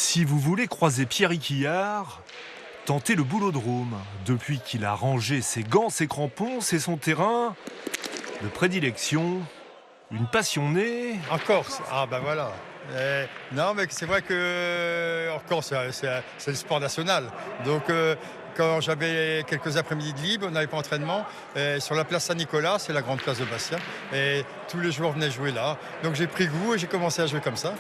Si vous voulez croiser Pierre Iquillard, tentez le Boulodrome. Depuis qu'il a rangé ses gants, ses crampons, c'est son terrain de prédilection. Une passion née. En Corse, ah ben voilà. Non, mais c'est vrai que en Corse, c'est le sport national. Donc, quand j'avais quelques après-midi de libre, on n'avait pas entraînement. Sur la place Saint-Nicolas, c'est la grande place de Bastia. Et tous les joueurs venaient jouer là. Donc, j'ai pris goût et j'ai commencé à jouer comme ça.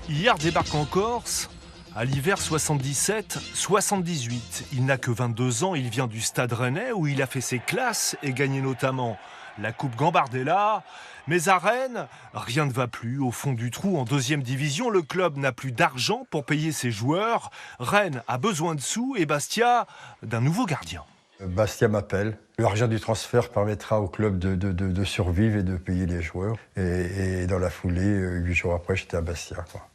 Iquillard débarque en Corse à l'hiver 77-78. Il n'a que 22 ans, il vient du Stade Rennais où il a fait ses classes et gagné notamment la Coupe Gambardella. Mais à Rennes, rien ne va plus. Au fond du trou, en deuxième division, le club n'a plus d'argent pour payer ses joueurs. Rennes a besoin de sous et Bastia d'un nouveau gardien. Bastia m'appelle. L'argent du transfert permettra au club de survivre et de payer les joueurs. Et dans la foulée, 8 jours après, j'étais à Bastia, quoi.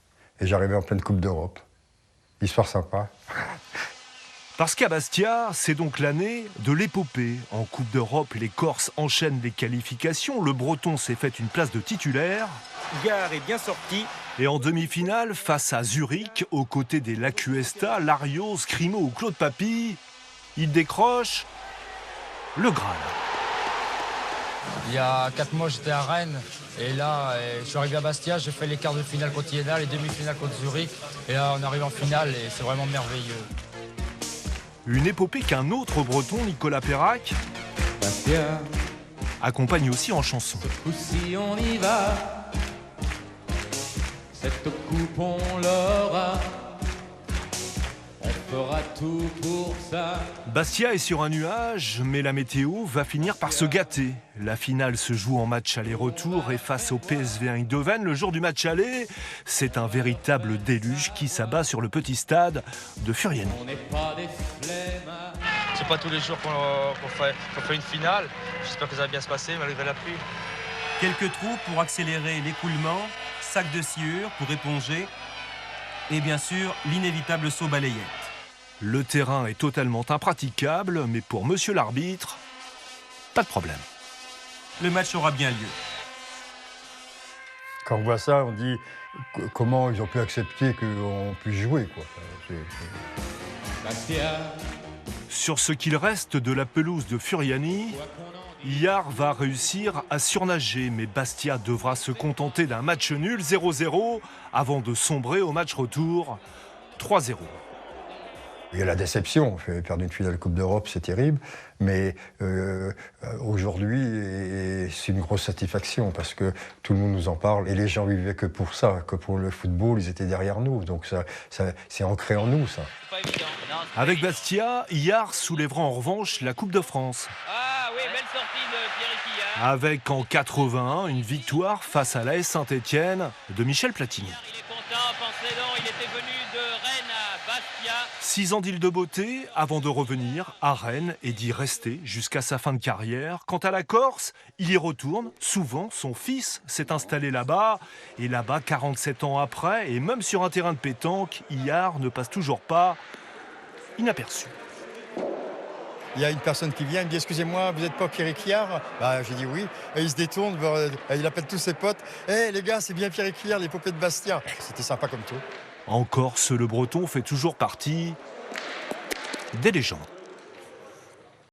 Et j'arrivais en pleine Coupe d'Europe. Histoire sympa. Parce qu'à Bastia, c'est donc l'année de l'épopée. En Coupe d'Europe, les Corses enchaînent les qualifications. Le Breton s'est fait une place de titulaire. Gare est bien sorti. Et en demi-finale, face à Zurich, aux côtés des Lacuesta, Larios, Scrimo ou Claude Papy, il décroche le Graal. Il y a 4 mois, j'étais à Rennes. Et là, je suis arrivé à Bastia, j'ai fait les quarts de finale contre Iéna, les demi-finales contre Zurich. Et là, on arrive en finale et c'est vraiment merveilleux. Une épopée qu'un autre Breton, Nicolas Perrac, Bastia, accompagne aussi en chanson. ce coup-ci on y va. Cette coupe on l'aura. On fera tout pour ça. Bastia est sur un nuage, mais la météo va finir par se gâter. La finale se joue en match aller-retour et face au PSV Eindhoven, le jour du match aller, c'est un véritable déluge qui s'abat sur le petit stade de Furiani. On n'est pas des flemmards. C'est pas tous les jours qu'on fait une finale. J'espère que ça va bien se passer malgré la pluie. Quelques trous pour accélérer l'écoulement, sac de sciure pour éponger et bien sûr l'inévitable saut balayette. Le terrain est totalement impraticable, mais pour monsieur l'arbitre, pas de problème. Le match aura bien lieu. Quand on voit ça, on dit comment ils ont pu accepter qu'on puisse jouer, quoi. Bastia, Sur ce qu'il reste de la pelouse de Furiani, Iquillard va réussir à surnager, mais Bastia devra se contenter d'un match nul 0-0 avant de sombrer au match retour 3-0. Il y a la déception, perdre une finale Coupe d'Europe, c'est terrible, mais aujourd'hui, c'est une grosse satisfaction parce que tout le monde nous en parle et les gens vivaient que pour ça, que pour le football, ils étaient derrière nous, donc ça c'est ancré en nous, ça. Avec Bastia, Iquillard soulèvera en revanche la Coupe de France. Ah oui, belle sortie de Pierre Iquillard. Avec en 81 une victoire face à l'AS Saint-Étienne de Michel Platini. Il est content, pensez-donc, il était venu de Rennes à Bastia. 6 ans d'île de beauté avant de revenir à Rennes et d'y rester jusqu'à sa fin de carrière. Quant à la Corse, il y retourne souvent. Son fils s'est installé là-bas. Et là-bas, 47 ans après, et même sur un terrain de pétanque, Iquillard ne passe toujours pas inaperçu. Il y a une personne qui vient, il me dit « Excusez-moi, vous n'êtes pas Pierre Iquillard ?» J'ai dit oui. Et il se détourne, il appelle tous ses potes. « Hé les gars, c'est bien Pierre Iquillard, l'épopée de Bastia. » C'était sympa comme tout. En Corse, le Breton fait toujours partie des légendes.